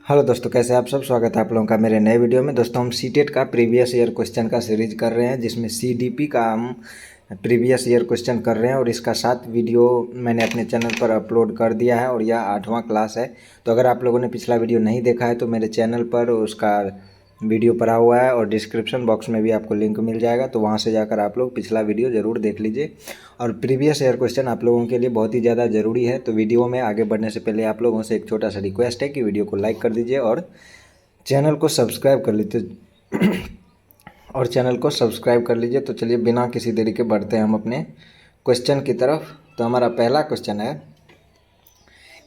Hello दोस्तों, कैसे आप सब। स्वागत है आप लोगों का मेरे नए वीडियो में। दोस्तों, हम सीटेट का प्रीवियस ईयर क्वेश्चन का सीरीज कर रहे हैं, जिसमें सीडीपी का हम प्रीवियस ईयर क्वेश्चन कर रहे हैं और इसका 7 वीडियो मैंने अपने चैनल पर अपलोड कर दिया है और यह 8वां क्लास है। तो अगर आप लोगों ने पिछला वीडियो नहीं देखा है तो मेरे चैनल पर उसका वीडियो पड़ा हुआ है और डिस्क्रिप्शन बॉक्स में भी आपको लिंक मिल जाएगा, तो वहाँ से जाकर आप लोग पिछला वीडियो ज़रूर देख लीजिए। और प्रीवियस ईयर क्वेश्चन आप लोगों के लिए बहुत ही ज़्यादा ज़रूरी है। तो वीडियो में आगे बढ़ने से पहले आप लोगों से एक छोटा सा रिक्वेस्ट है कि वीडियो को लाइक कर दीजिए और चैनल को सब्सक्राइब कर लीजिए तो चलिए बिना किसी देरी के बढ़ते हैं हम अपने क्वेश्चन की तरफ। तो हमारा पहला क्वेश्चन है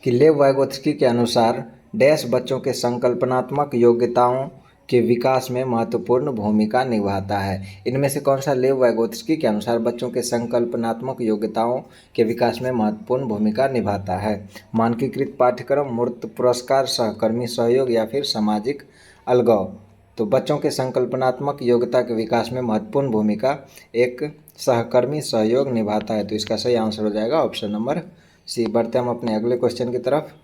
कि लेव वाइगोत्स्की के अनुसार डैश बच्चों के संकल्पनात्मक योग्यताओं के विकास में महत्वपूर्ण भूमिका निभाता है। इनमें से कौन सा लेव वाइगोत्स्की के अनुसार बच्चों के संकल्पनात्मक योग्यताओं के विकास में महत्वपूर्ण भूमिका निभाता है? मानकीकृत पाठ्यक्रम, मूर्त पुरस्कार, सहकर्मी सहयोग या फिर सामाजिक अलगाव? तो बच्चों के संकल्पनात्मक योग्यता के विकास में महत्वपूर्ण भूमिका एक सहकर्मी सहयोग निभाता है। तो इसका सही आंसर हो जाएगा ऑप्शन नंबर सी। बढ़ते हम अपने अगले क्वेश्चन की तरफ।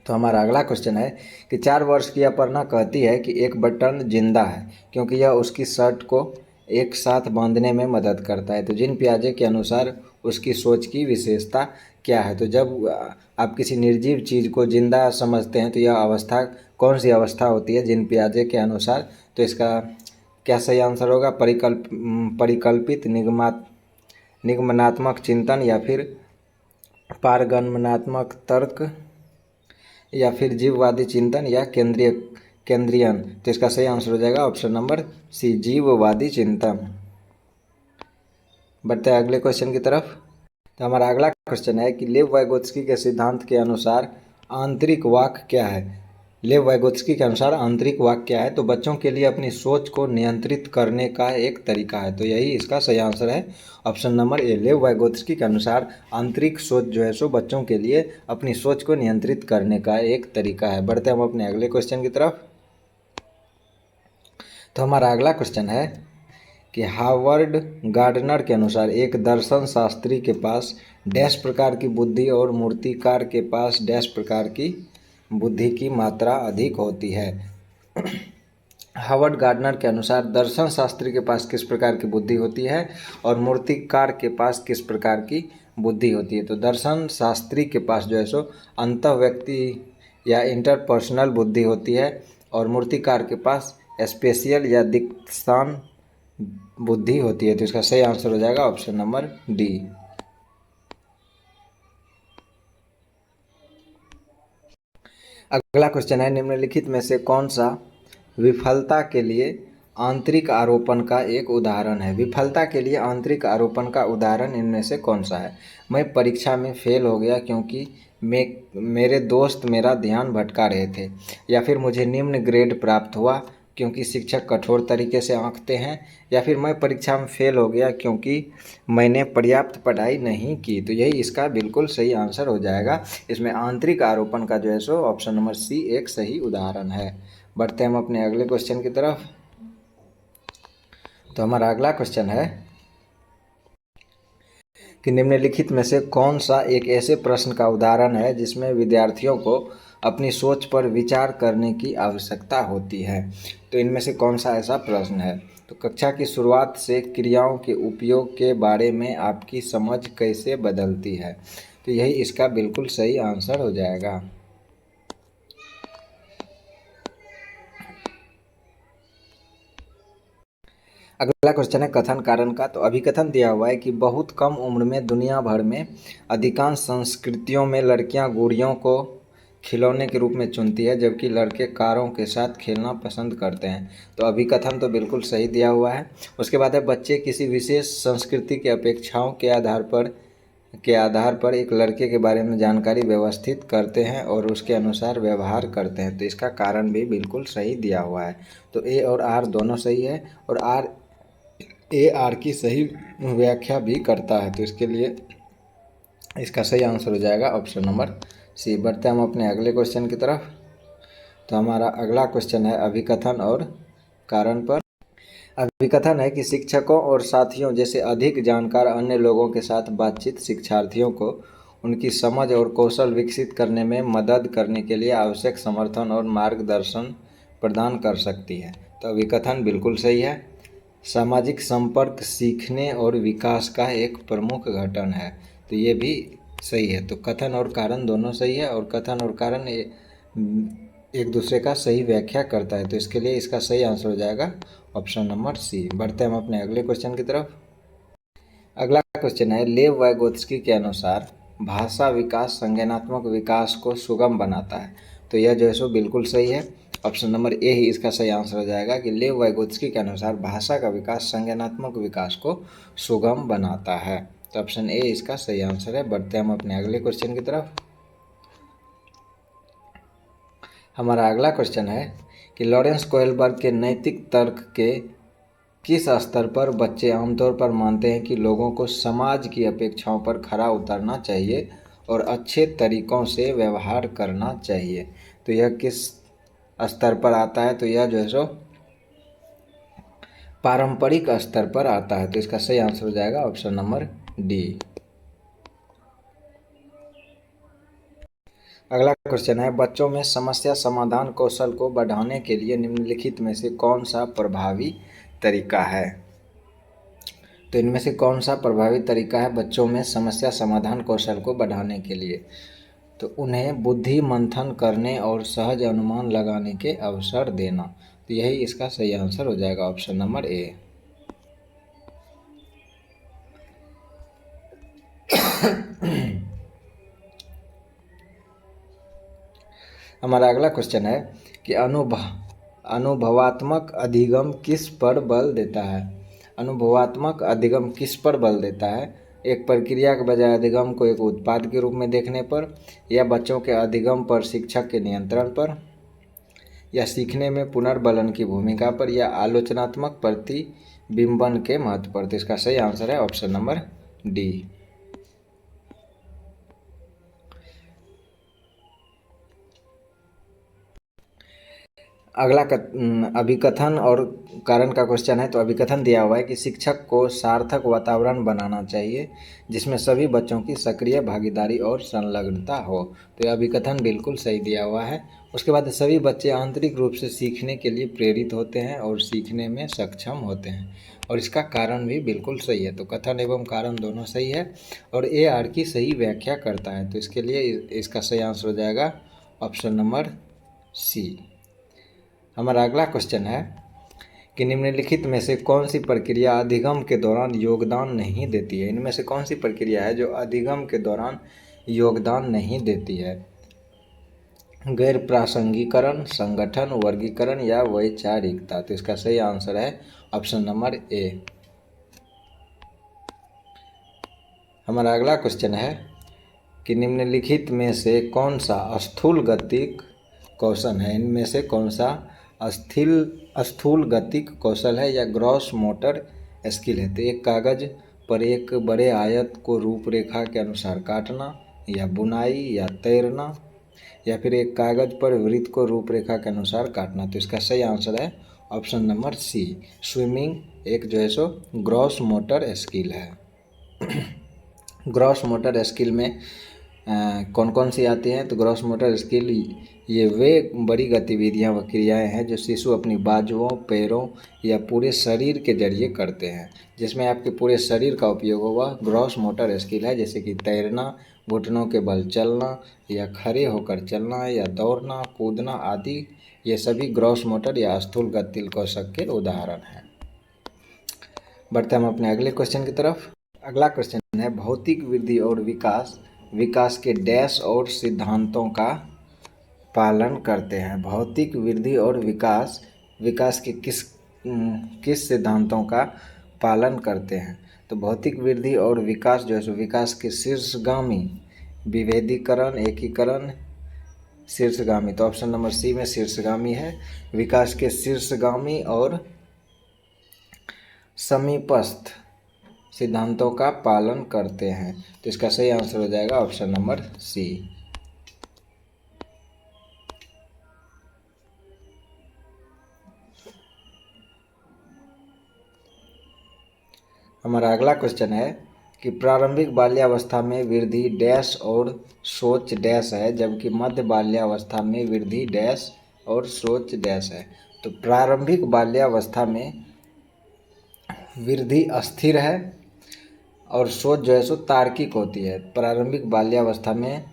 तो हमारा अगला क्वेश्चन है कि 4 वर्ष की अपर्णा कहती है कि एक बटन जिंदा है क्योंकि यह उसकी शर्ट को एक साथ बांधने में मदद करता है। तो जिन पियाजे के अनुसार उसकी सोच की विशेषता क्या है? तो जब आप किसी निर्जीव चीज़ को जिंदा समझते हैं तो यह अवस्था कौन सी अवस्था होती है जिन पियाजे के अनुसार? तो इसका क्या सही आंसर होगा? परिकल्पित निगमनात्मक चिंतन या फिर पारगमनात्मक तर्क या फिर जीववादी चिंतन या केंद्रीयन? तो इसका सही आंसर हो जाएगा ऑप्शन नंबर सी, जीववादी चिंतन। बढ़ते हैं अगले क्वेश्चन की तरफ। तो हमारा अगला क्वेश्चन है कि लेव वाइगोत्स्की के सिद्धांत के अनुसार आंतरिक वाक क्या है? लेव वाइगोत्स्की के अनुसार आंतरिक वाक क्या है? तो बच्चों के लिए अपनी सोच को नियंत्रित करने का एक तरीका है। तो यही इसका सही आंसर है ऑप्शन नंबर ए। लेव वाइगोत्स्की के अनुसार आंतरिक सोच जो है सो बच्चों के लिए अपनी सोच को नियंत्रित करने का एक तरीका है। बढ़ते हम अपने अगले क्वेश्चन की तरफ। तो हमारा अगला क्वेश्चन है कि हार्वर्ड गार्डनर के अनुसार एक दर्शन शास्त्री के पास डैश प्रकार की बुद्धि और मूर्तिकार के पास डैश प्रकार की बुद्धि की मात्रा अधिक होती है? हार्वर्ड गार्डनर के अनुसार दर्शन शास्त्री के पास किस प्रकार की बुद्धि होती है और मूर्तिकार के पास किस प्रकार की बुद्धि होती है? तो दर्शन शास्त्री के पास जो है सो अंतः व्यक्ति या इंटरपर्सनल बुद्धि होती है और मूर्तिकार के पास स्पेशियल या दिक्स्थान बुद्धि होती है। तो इसका सही आंसर हो जाएगा ऑप्शन नंबर डी। अगला क्वेश्चन है निम्नलिखित में से कौन सा विफलता के लिए आंतरिक आरोपण का एक उदाहरण है? विफलता के लिए आंतरिक आरोपण का उदाहरण इनमें से कौन सा है? मैं परीक्षा में फेल हो गया क्योंकि मेरे दोस्त मेरा ध्यान भटका रहे थे, या फिर मुझे निम्न ग्रेड प्राप्त हुआ क्योंकि शिक्षक कठोर तरीके से आंकते हैं, या फिर मैं परीक्षा में फेल हो गया क्योंकि मैंने पर्याप्त पढ़ाई नहीं की। तो यही इसका बिल्कुल सही आंसर हो जाएगा। इसमें आंतरिक आरोपण का जो है सो ऑप्शन नंबर सी एक सही उदाहरण है। बढ़ते हम अपने अगले क्वेश्चन की तरफ। तो हमारा अगला क्वेश्चन है कि निम्नलिखित में से कौन सा एक ऐसे प्रश्न का उदाहरण है जिसमें विद्यार्थियों को अपनी सोच पर विचार करने की आवश्यकता होती है? तो इनमें से कौन सा ऐसा प्रश्न है? तो कक्षा की शुरुआत से क्रियाओं के उपयोग के बारे में आपकी समझ कैसे बदलती है? तो यही इसका बिल्कुल सही आंसर हो जाएगा। अगला क्वेश्चन है कथन कारण का। तो अभिकथन दिया हुआ है कि बहुत कम उम्र में दुनिया भर में अधिकांश संस्कृतियों में लड़कियां गुड़ियों को खिलौने के रूप में चुनती है जबकि लड़के कारों के साथ खेलना पसंद करते हैं। तो अभिकथन तो बिल्कुल सही दिया हुआ है। उसके बाद है बच्चे किसी विशेष संस्कृति के अपेक्षाओं के आधार पर एक लड़के के बारे में जानकारी व्यवस्थित करते हैं और उसके अनुसार व्यवहार करते हैं। तो इसका कारण भी बिल्कुल सही दिया हुआ है। तो ए और आर दोनों सही है और आर की सही व्याख्या भी करता है। तो इसके लिए इसका सही आंसर हो जाएगा ऑप्शन नंबर सी। बढ़ते हम अपने अगले क्वेश्चन की तरफ। तो हमारा अगला क्वेश्चन है अभिकथन और कारण पर। अभिकथन है कि शिक्षकों और साथियों जैसे अधिक जानकार अन्य लोगों के साथ बातचीत शिक्षार्थियों को उनकी समझ और कौशल विकसित करने में मदद करने के लिए आवश्यक समर्थन और मार्गदर्शन प्रदान कर सकती है। तो अभिकथन बिल्कुल सही है। सामाजिक संपर्क सीखने और विकास का एक प्रमुख घटक है, तो ये भी सही है। तो कथन और कारण दोनों सही है, और कथन और कारण एक दूसरे का सही व्याख्या करता है, तो इसके लिए इसका सही आंसर हो जाएगा ऑप्शन नंबर सी। बढ़ते हैं हम अपने अगले क्वेश्चन की तरफ। अगला क्वेश्चन है, लेव वाइगोत्स्की के अनुसार भाषा विकास संज्ञानात्मक विकास को सुगम बनाता है। तो यह जो है सो बिल्कुल सही है। ऑप्शन नंबर ए ही इसका सही आंसर हो जाएगा कि लेव वाइगोत्स्की के अनुसार भाषा का विकास संज्ञानात्मक विकास को सुगम बनाता है। तो ऑप्शन ए इसका सही आंसर है। बढ़ते हैं हम अपने अगले क्वेश्चन की तरफ। हमारा अगला क्वेश्चन है कि लॉरेंस कोहेलबर्ग के नैतिक तर्क के किस स्तर पर बच्चे आमतौर पर मानते हैं कि लोगों को समाज की अपेक्षाओं पर खरा उतरना चाहिए और अच्छे तरीकों से व्यवहार करना चाहिए। तो यह किस स्तर पर आता है? तो यह जो है सो पारंपरिक स्तर पर आता है। तो इसका सही आंसर हो जाएगा ऑप्शन नंबर डी। अगला क्वेश्चन है, बच्चों में समस्या समाधान कौशल को बढ़ाने के लिए निम्नलिखित में से कौन सा प्रभावी तरीका है? तो इनमें से कौन सा प्रभावी तरीका है बच्चों में समस्या समाधान कौशल को बढ़ाने के लिए? तो उन्हें बुद्धि मंथन करने और सहज अनुमान लगाने के अवसर देना। तो यही इसका सही आंसर हो जाएगा ऑप्शन नंबर ए। हमारा अगला क्वेश्चन है कि अनुभवात्मक अधिगम किस पर बल देता है? अनुभवात्मक अधिगम किस पर बल देता है? एक प्रक्रिया के बजाय अधिगम को एक उत्पाद के रूप में देखने पर, या बच्चों के अधिगम पर शिक्षक के नियंत्रण पर, या सीखने में पुनर्बलन की भूमिका पर, या आलोचनात्मक प्रतिबिंबन के महत्व पर। तो इसका सही आंसर है ऑप्शन नंबर डी। अगला अभिकथन और कारण का क्वेश्चन है। तो अभिकथन दिया हुआ है कि शिक्षक को सार्थक वातावरण बनाना चाहिए जिसमें सभी बच्चों की सक्रिय भागीदारी और संलग्नता हो। तो यह अभिकथन बिल्कुल सही दिया हुआ है। उसके बाद सभी बच्चे आंतरिक रूप से सीखने के लिए प्रेरित होते हैं और सीखने में सक्षम होते हैं, और इसका कारण भी बिल्कुल सही है। तो कथन एवं कारण दोनों सही है, और ए आर की सही व्याख्या करता है। तो इसके लिए इसका सही आंसर हो जाएगा ऑप्शन नंबर सी। हमारा अगला क्वेश्चन है कि निम्नलिखित में से कौन सी प्रक्रिया अधिगम के दौरान योगदान नहीं देती है? इनमें से कौन सी प्रक्रिया है जो अधिगम के दौरान योगदान नहीं देती है? गैर प्रासंगिकरण, संगठन, वर्गीकरण, या वैचारिकता। तो इसका सही आंसर है ऑप्शन नंबर ए। हमारा अगला क्वेश्चन है कि निम्नलिखित में से कौन सा स्थूल गतिक कौशल है? इनमें से कौन सा स्थूल गतिक कौशल है या ग्रॉस मोटर स्किल है? तो एक कागज पर एक बड़े आयत को रूपरेखा के अनुसार काटना, या बुनाई, या तैरना, या फिर एक कागज पर वृत्त को रूपरेखा के अनुसार काटना। तो इसका सही आंसर है ऑप्शन नंबर सी। स्विमिंग एक जो है सो ग्रॉस मोटर स्किल है। ग्रॉस मोटर स्किल में कौन कौन सी आती हैं? तो ग्रॉस मोटर स्किल ये वे बड़ी गतिविधियां व क्रियाएं हैं जो शिशु अपनी बाजुओं, पैरों या पूरे शरीर के जरिए करते हैं, जिसमें आपके पूरे शरीर का उपयोग होगा। ग्रॉस मोटर स्किल है जैसे कि तैरना, घुटनों के बल चलना, या खड़े होकर चलना, या दौड़ना, कूदना आदि। ये सभी ग्रॉस मोटर या स्थूल गतिक कौशल के उदाहरण हैं। बढ़ते हम अपने अगले क्वेश्चन की तरफ। अगला क्वेश्चन है, भौतिक वृद्धि और विकास के डैश और सिद्धांतों का पालन करते हैं। भौतिक वृद्धि और विकास के किस सिद्धांतों का पालन करते हैं? तो भौतिक वृद्धि और विकास जो है सो विकास के शीर्षगामी विभेदीकरण, एकीकरण, शीर्षगामी। तो ऑप्शन नंबर सी में शीर्षगामी है। विकास के शीर्षगामी और समीपस्थ सिद्धांतों का पालन करते हैं। तो इसका सही आंसर हो जाएगा ऑप्शन नंबर सी। हमारा अगला क्वेश्चन है कि प्रारंभिक बाल्यावस्था में वृद्धि डैश और सोच डैश है, जबकि मध्य बाल्यावस्था में वृद्धि डैश और सोच डैश है। तो प्रारंभिक बाल्यावस्था में वृद्धि अस्थिर है और सोच जो है सो तार्किक होती है। प्रारंभिक बाल्यावस्था में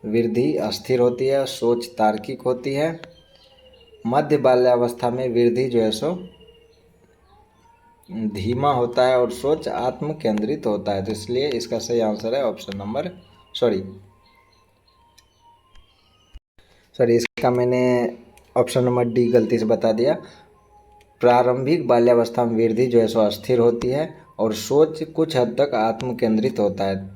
वृद्धि अस्थिर होती है और सोच तार्किक होती है। मध्य बाल्यावस्था में वृद्धि जो है सो धीमा होता है और सोच आत्म केंद्रित होता है। तो इसलिए इसका सही आंसर है ऑप्शन नंबर इसका मैंने ऑप्शन नंबर डी गलती से बता दिया। प्रारंभिक बाल्यावस्था में वृद्धि जो है सो अस्थिर होती है और सोच कुछ हद तक आत्म केंद्रित होता है,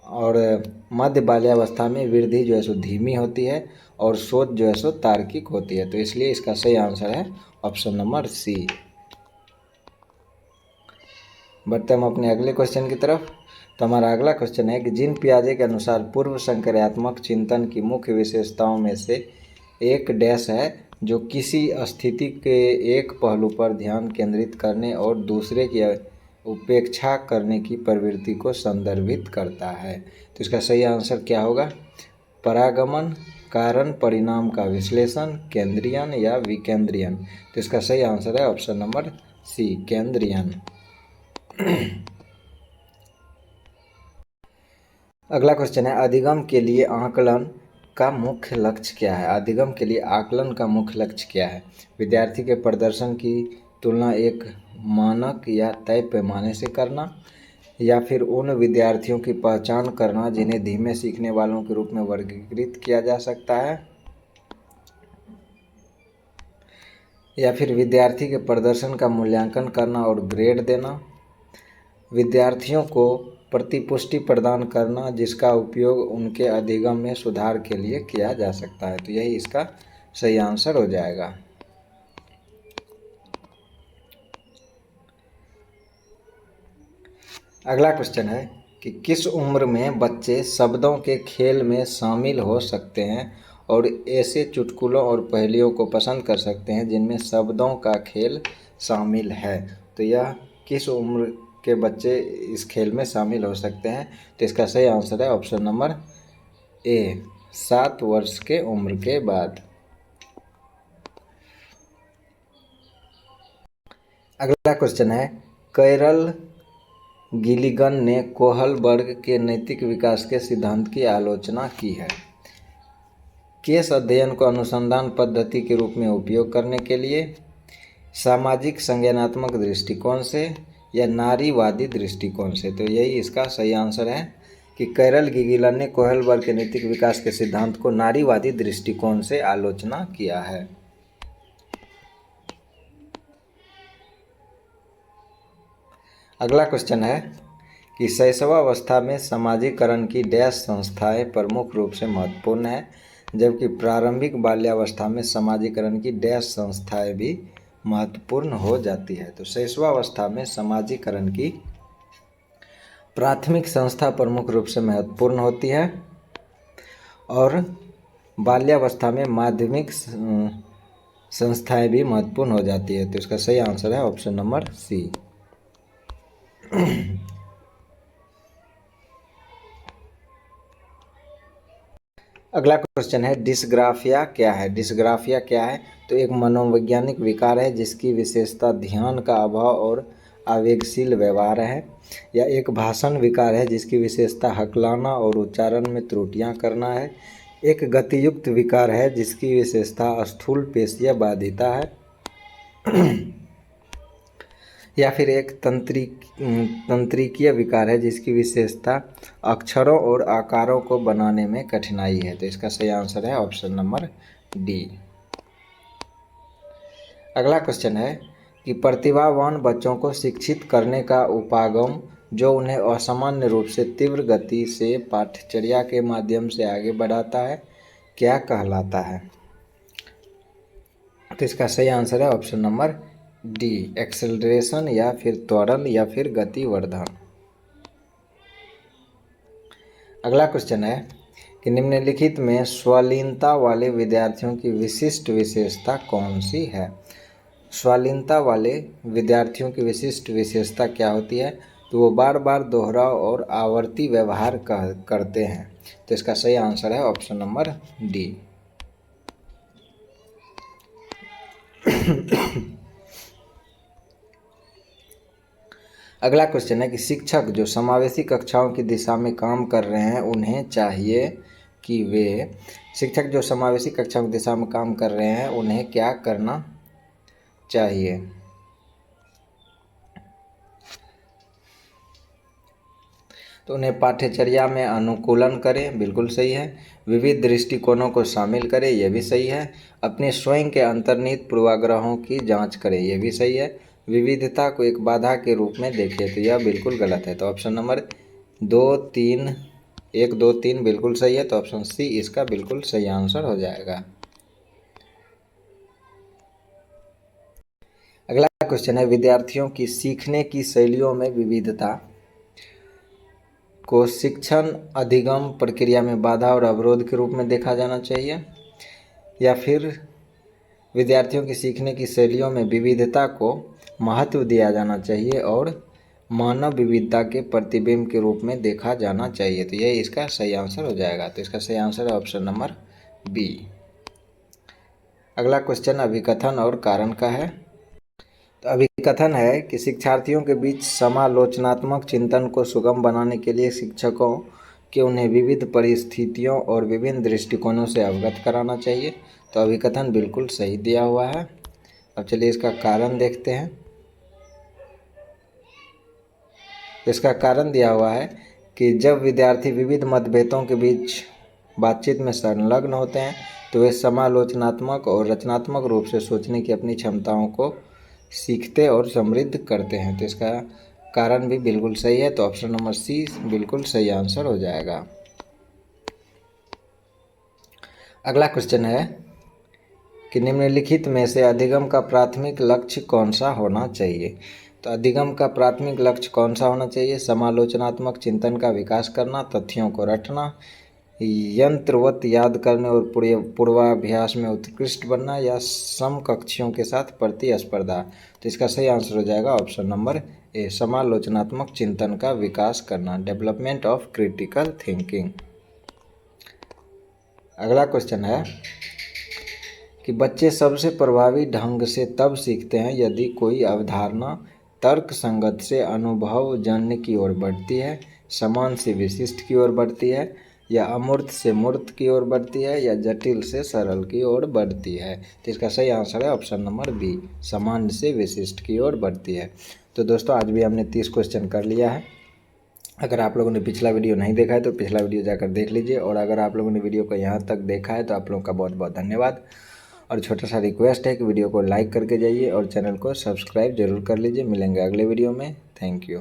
और मध्य बाल्यावस्था में वृद्धि जो है सो धीमी होती है और सोच जो है सो तार्किक होती है। तो इसलिए इसका सही आंसर है ऑप्शन नंबर सी। बढ़ते हम अपने अगले क्वेश्चन की तरफ। तो हमारा अगला क्वेश्चन है कि जीन पियाजे के अनुसार पूर्व संक्रियात्मक चिंतन की मुख्य विशेषताओं में से एक डैश है जो किसी स्थिति के एक पहलू पर ध्यान केंद्रित करने और दूसरे की उपेक्षा करने की प्रवृत्ति को संदर्भित करता है। तो इसका सही आंसर क्या होगा? परागमन, कारण परिणाम का विश्लेषण, केंद्रीयन या विकेंद्रीयन। तो इसका सही आंसर है ऑप्शन नंबर सी, केंद्रीयन। अगला क्वेश्चन है अधिगम के लिए आकलन का मुख्य लक्ष्य क्या है? अधिगम के लिए आकलन का मुख्य लक्ष्य क्या है? विद्यार्थी के प्रदर्शन की तुलना एक मानक या तय पैमाने से करना, या फिर उन विद्यार्थियों की पहचान करना जिन्हें धीमे सीखने वालों के रूप में वर्गीकृत किया जा सकता है, या फिर विद्यार्थी के प्रदर्शन का मूल्यांकन करना और ग्रेड देना, विद्यार्थियों को प्रतिपुष्टि प्रदान करना जिसका उपयोग उनके अधिगम में सुधार के लिए किया जा सकता है। तो यही इसका सही आंसर हो जाएगा। अगला क्वेश्चन है कि किस उम्र में बच्चे शब्दों के खेल में शामिल हो सकते हैं और ऐसे चुटकुलों और पहेलियों को पसंद कर सकते हैं जिनमें शब्दों का खेल शामिल है? तो यह किस उम्र के बच्चे इस खेल में शामिल हो सकते हैं? तो इसका सही आंसर है ऑप्शन नंबर ए, 7 वर्ष के उम्र के बाद। अगला क्वेश्चन है कैरल गिलिगन ने कोहलबर्ग के नैतिक विकास के सिद्धांत की आलोचना की है। केस अध्ययन को अनुसंधान पद्धति के रूप में उपयोग करने के लिए, सामाजिक संज्ञानात्मक दृष्टिकोण से, या नारीवादी दृष्टिकोण से? तो यही इसका सही आंसर है कि कैरल गिलिगन ने कोहलबर्ग के नैतिक विकास के सिद्धांत को नारीवादी दृष्टिकोण से आलोचना किया है। अगला क्वेश्चन है कि शैशवावस्था में समाजीकरण की डैश संस्थाएं प्रमुख रूप से महत्वपूर्ण है, जबकि प्रारंभिक बाल्यावस्था में समाजीकरण की डैश संस्थाएं भी महत्वपूर्ण हो जाती है। तो शैशवावस्था में समाजीकरण की प्राथमिक संस्था प्रमुख रूप से महत्वपूर्ण होती है और बाल्यावस्था में माध्यमिक संस्थाएं भी महत्वपूर्ण हो जाती है। तो इसका सही आंसर है ऑप्शन नंबर सी। अगला क्वेश्चन है डिस्ग्राफिया क्या है? डिस्ग्राफिया क्या है? तो एक मनोवैज्ञानिक विकार है जिसकी विशेषता ध्यान का अभाव और आवेगशील व्यवहार है, या एक भाषण विकार है जिसकी विशेषता हकलाना और उच्चारण में त्रुटियां करना है, एक गतियुक्त विकार है जिसकी विशेषता स्थूल पेशीय बाधिता है, या फिर एक तंत्रिकीय विकार है जिसकी विशेषता अक्षरों और आकारों को बनाने में कठिनाई है। तो इसका सही आंसर है ऑप्शन नंबर डी। अगला क्वेश्चन है कि प्रतिभावान बच्चों को शिक्षित करने का उपागम जो उन्हें असामान्य रूप से तीव्र गति से पाठ्यचर्या के माध्यम से आगे बढ़ाता है क्या कहलाता है? तो इसका सही आंसर है ऑप्शन नंबर डी, एक्सेलरेशन, या फिर त्वरण, या फिर गतिवर्धन। अगला क्वेश्चन है कि निम्नलिखित में स्वलीनता वाले विद्यार्थियों की विशिष्ट विशेषता कौन सी है? स्वलीनता वाले विद्यार्थियों की विशिष्ट विशेषता क्या होती है? तो वो बार बार दोहराव और आवर्ती व्यवहार करते हैं। तो इसका सही आंसर है ऑप्शन नंबर डी। अगला क्वेश्चन है कि शिक्षक जो समावेशी कक्षाओं की दिशा में काम कर रहे हैं उन्हें चाहिए कि वे शिक्षक जो समावेशी कक्षाओं की दिशा में काम कर रहे हैं उन्हें क्या करना चाहिए। तो उन्हें पाठ्यचर्या में अनुकूलन करें, बिल्कुल सही है। विविध दृष्टिकोणों को शामिल करें, यह भी सही है। अपने स्वयं के अंतर्निहित पूर्वाग्रहों की जांच करें, यह भी सही है। विविधता को एक बाधा के रूप में देखें, तो यह बिल्कुल गलत है। तो ऑप्शन नंबर 1, 2, 3 बिल्कुल सही है। तो ऑप्शन सी इसका बिल्कुल सही आंसर हो जाएगा। अगला क्वेश्चन है विद्यार्थियों की सीखने की शैलियों में विविधता को शिक्षण अधिगम प्रक्रिया में बाधा और अवरोध के रूप में देखा जाना चाहिए, या फिर विद्यार्थियों की सीखने की शैलियों में विविधता को महत्व दिया जाना चाहिए और मानव विविधता के प्रतिबिंब के रूप में देखा जाना चाहिए। तो यह इसका सही आंसर हो जाएगा। तो इसका सही आंसर है ऑप्शन नंबर बी। अगला क्वेश्चन अभिकथन और कारण का है। तो अभिकथन है कि शिक्षार्थियों के बीच समालोचनात्मक चिंतन को सुगम बनाने के लिए शिक्षकों के उन्हें विविध परिस्थितियों और विभिन्न दृष्टिकोणों से अवगत कराना चाहिए। तो अभिकथन बिल्कुल सही दिया हुआ है। अब चलिए इसका कारण देखते हैं। इसका कारण दिया हुआ है कि जब विद्यार्थी विविध मतभेदों के बीच बातचीत में संलग्न होते हैं तो वे समालोचनात्मक और रचनात्मक रूप से सोचने की अपनी क्षमताओं को सीखते और समृद्ध करते हैं। तो इसका कारण भी बिल्कुल सही है। तो ऑप्शन नंबर सी बिल्कुल सही आंसर हो जाएगा। अगला क्वेश्चन है कि निम्नलिखित में से अधिगम का प्राथमिक लक्ष्य कौन सा होना चाहिए। तो अधिगम का प्राथमिक लक्ष्य कौन सा होना चाहिए। समालोचनात्मक चिंतन का विकास करना, तथ्यों को रटना, यंत्रवत याद करने और पूर्वाभ्यास में उत्कृष्ट बनना, या समकक्षियों के साथ प्रतिस्पर्धा। तो इसका सही आंसर हो जाएगा ऑप्शन नंबर ए, समालोचनात्मक चिंतन का विकास करना, डेवलपमेंट ऑफ क्रिटिकल थिंकिंग। अगला क्वेश्चन है कि बच्चे सबसे प्रभावी ढंग से तब सीखते हैं यदि कोई अवधारणा तर्क संगत से अनुभवजन्य की ओर बढ़ती है, समान से विशिष्ट की ओर बढ़ती है, या अमूर्त से मूर्त की ओर बढ़ती है, या जटिल से सरल की ओर बढ़ती है। तो इसका सही आंसर है ऑप्शन नंबर बी, सामान्य से विशिष्ट की ओर बढ़ती है। तो दोस्तों आज भी हमने 30 क्वेश्चन कर लिया है। अगर आप लोगों ने पिछला वीडियो नहीं देखा है तो पिछला वीडियो जाकर देख लीजिए, और अगर आप लोगों ने वीडियो को यहाँ तक देखा है तो आप लोगों का बहुत बहुत धन्यवाद। और छोटा सा रिक्वेस्ट है कि वीडियो को लाइक करके जाइए और चैनल को सब्सक्राइब जरूर कर लीजिए। मिलेंगे अगले वीडियो में। Thank you.